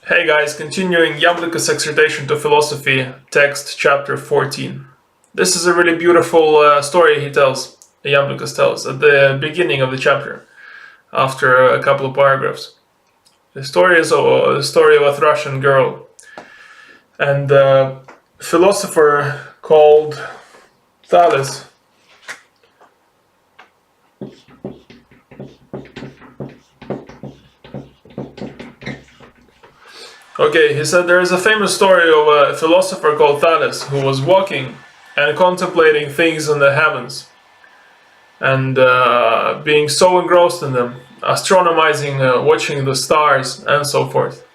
Hey guys, continuing Iamblichus' Exhortation to Philosophy, text chapter 14. This is a really beautiful story Iamblichus tells at the beginning of the chapter, after a couple of paragraphs. The story is a story of a Thracian girl and a philosopher called Thales. Okay, he said there is a famous story of a philosopher called Thales who was walking and contemplating things in the heavens and being so engrossed in them, astronomizing, watching the stars and so forth,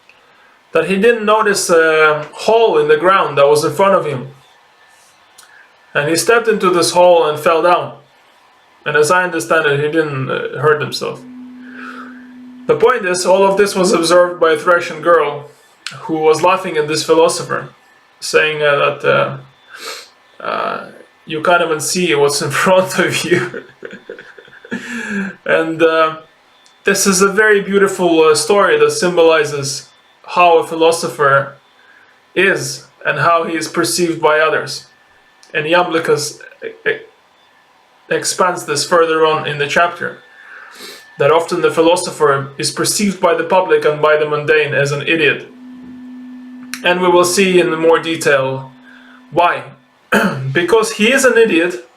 that he didn't notice a hole in the ground that was in front of him. And he stepped into this hole and fell down. And as I understand it, he didn't hurt himself. The point is, all of this was observed by a Thracian girl who was laughing at this philosopher, saying that you can't even see what's in front of you. And this is a very beautiful story that symbolizes how a philosopher is and how he is perceived by others. And Iamblichus expands this further on in the chapter, that often the philosopher is perceived by the public and by the mundane as an idiot. And we will see in more detail why. Because he is an idiot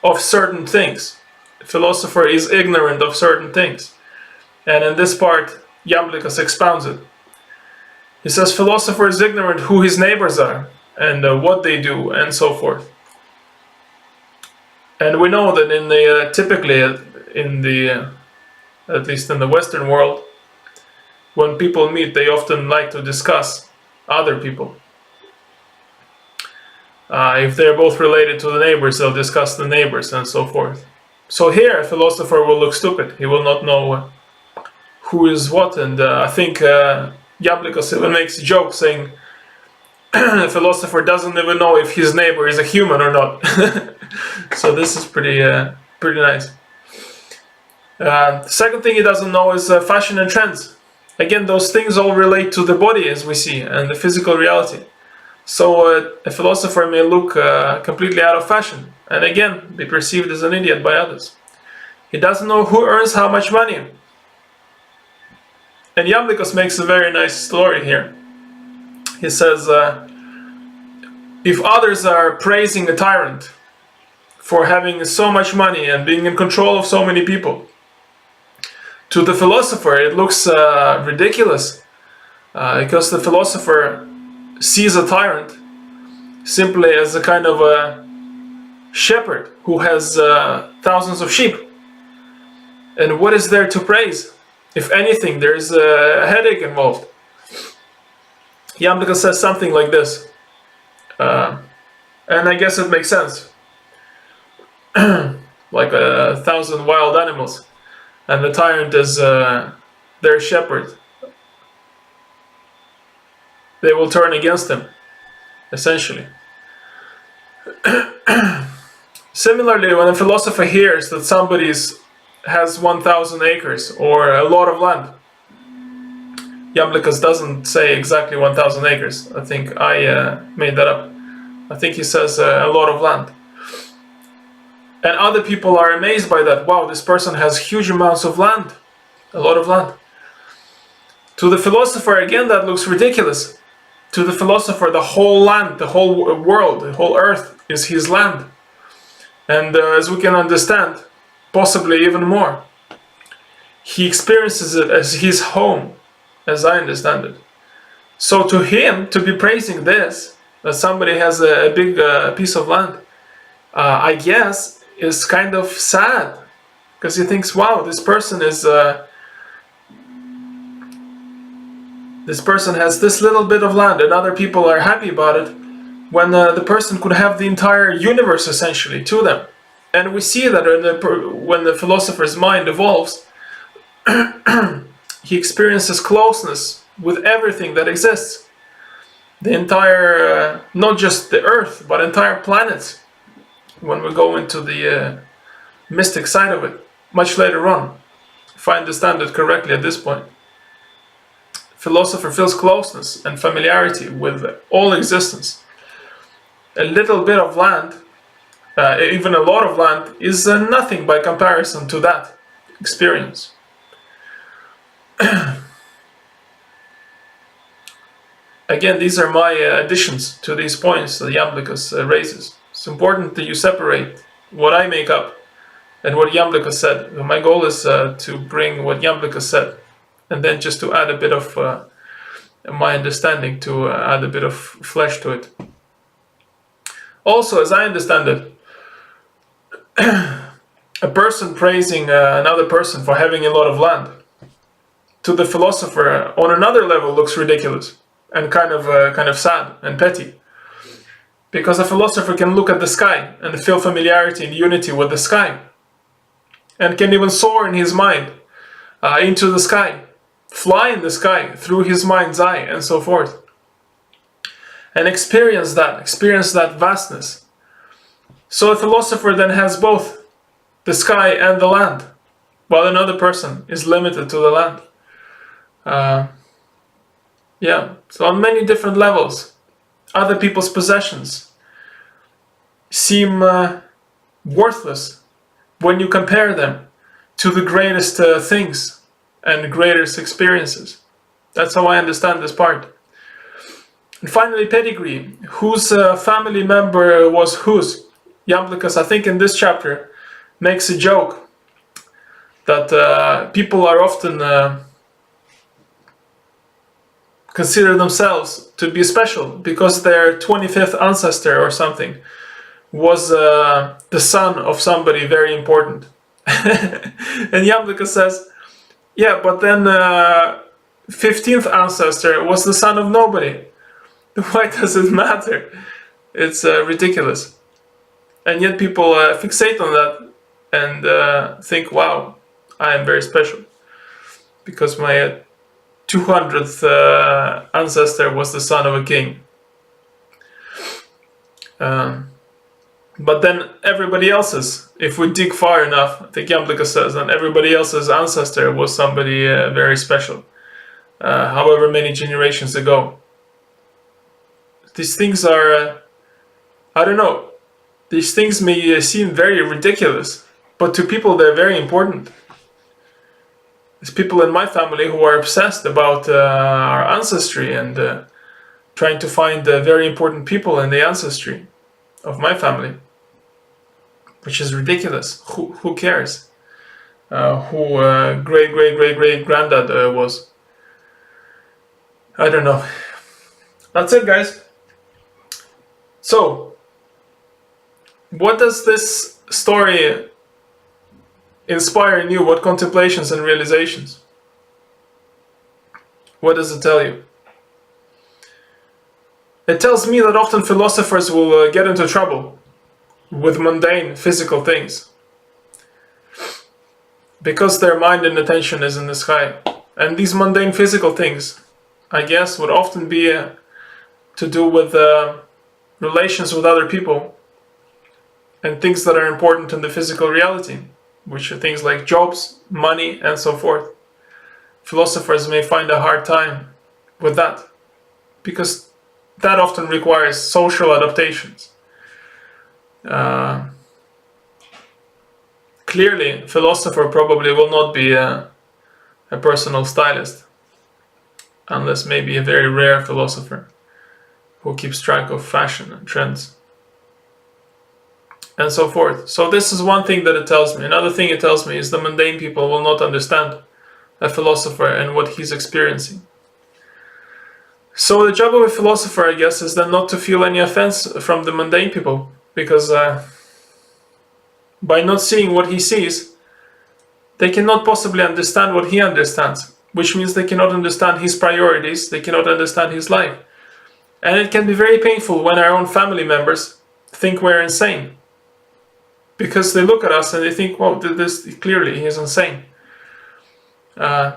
of certain things. The philosopher is ignorant of certain things. And in this part, Iamblichus expounds it. He says philosopher is ignorant who his neighbors are and what they do and so forth. And we know that in the typically in the at least in the Western world, when people meet, they often like to discuss other people. If they're both related to the neighbors, they'll discuss the neighbors and so forth. So here, a philosopher will look stupid. He will not know who is what. And I think Iamblichus even makes a joke saying the philosopher doesn't even know if his neighbor is a human or not. So this is pretty nice. The second thing he doesn't know is fashion and trends. Again, those things all relate to the body, as we see, and the physical reality. So a philosopher may look completely out of fashion, and again, be perceived as an idiot by others. He doesn't know who earns how much money. And Iamblichus makes a very nice story here. He says, if others are praising a tyrant for having so much money and being in control of so many people, to the philosopher it looks ridiculous, because the philosopher sees a tyrant simply as a kind of a shepherd who has thousands of sheep. And what is there to praise? If anything, there's a headache involved. Iamblichus says something like this, and I guess it makes sense. Like 1,000 wild animals, and the tyrant is their shepherd. They will turn against him, essentially. Similarly, when a philosopher hears that somebody has 1,000 acres or a lot of land, Iamblichus doesn't say exactly 1,000 acres. I think I made that up. I think he says a lot of land. And other people are amazed by that. Wow, this person has huge amounts of land. A lot of land. To the philosopher, again, that looks ridiculous. To the philosopher, the whole land, the whole world, the whole earth is his land. And as we can understand, possibly even more, he experiences it as his home, as I understand it. So to him, to be praising this, that somebody has a big piece of land, I guess, is kind of sad, because he thinks, wow, this person has this little bit of land, and other people are happy about it, when the person could have the entire universe essentially to them. And we see that when the philosopher's mind evolves, he experiences closeness with everything that exists. The entire, not just the earth, but entire planets. When we go into the mystic side of it, much later on, if I understand it correctly at this point. philosopher feels closeness and familiarity with all existence. A little bit of land, even a lot of land, is nothing by comparison to that experience. Again, these are my additions to these points that Iamblichus raises. It's important that you separate what I make up and what Iamblichus said. My goal is to bring what Iamblichus said, and then just to add a bit of my understanding, to add a bit of flesh to it. Also, as I understand it, a person praising another person for having a lot of land, to the philosopher on another level looks ridiculous and kind of sad and petty. Because a philosopher can look at the sky and feel familiarity and unity with the sky, and can even soar in his mind into the sky, fly in the sky through his mind's eye, and so forth, and experience that vastness. So a philosopher then has both the sky and the land, while another person is limited to the land. So on many different levels, other people's possessions seem worthless when you compare them to the greatest things and greatest experiences. That's how I understand this part. And finally, pedigree. Whose family member was whose? Iamblichus, I think in this chapter, makes a joke that people are often consider themselves to be special because their 25th ancestor or something was the son of somebody very important. And Iamblichus says, yeah, but then 15th ancestor was the son of nobody. Why does it matter? It's ridiculous. And yet people fixate on that and think, wow, I am very special because my 200th ancestor was the son of a king. But then everybody else's, if we dig far enough, I think Iamblichus says, then everybody else's ancestor was somebody very special, however many generations ago. These things are, I don't know, these things may seem very ridiculous, but to people they're very important. There's people in my family who are obsessed about our ancestry and trying to find very important people in the ancestry of my family, which is ridiculous. Who cares who great granddad was? I don't know. That's it, guys. So, what does this story inspire in you? What contemplations and realizations? What does it tell you? It tells me that often philosophers will get into trouble with mundane physical things because their mind and attention is in the sky. And these mundane physical things, I guess, would often be to do with relations with other people and things that are important in the physical reality, which are things like jobs, money, and so forth. Philosophers may find a hard time with that because that often requires social adaptations. Clearly, a philosopher probably will not be a personal stylist, unless maybe a very rare philosopher who keeps track of fashion and trends, and so forth. So this is one thing that it tells me. Another thing it tells me is the mundane people will not understand a philosopher and what he's experiencing. So the job of a philosopher, I guess, is then not to feel any offense from the mundane people, because by not seeing what he sees, they cannot possibly understand what he understands, which means they cannot understand his priorities, they cannot understand his life. And it can be very painful when our own family members think we're insane, because they look at us and they think, well, this clearly he is insane,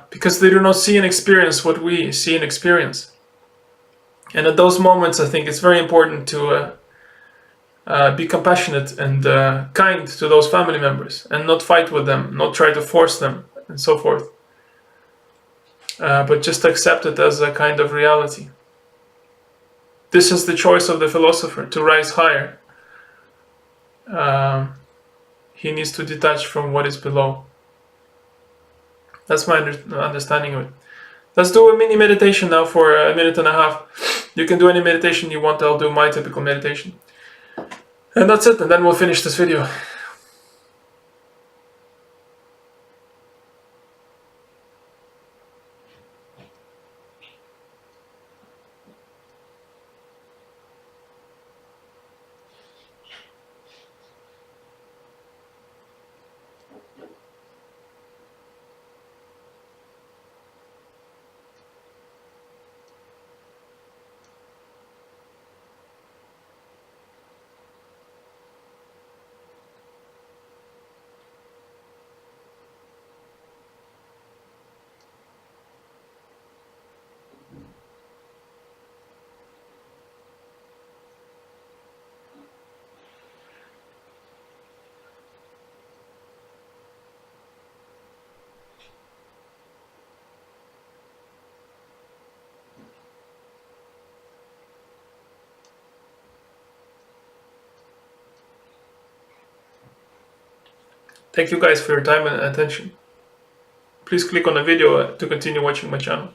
because they do not see and experience what we see and experience. And at those moments, I think it's very important to be compassionate and kind to those family members and not fight with them, not try to force them, and so forth. but just accept it as a kind of reality. This is the choice of the philosopher, to rise higher. He needs to detach from what is below. That's my understanding of it. Let's do a mini meditation now for a minute and a half. You can do any meditation you want. I'll do my typical meditation. And that's it, and then we'll finish this video. Thank you guys for your time and attention. Please click on the video to continue watching my channel.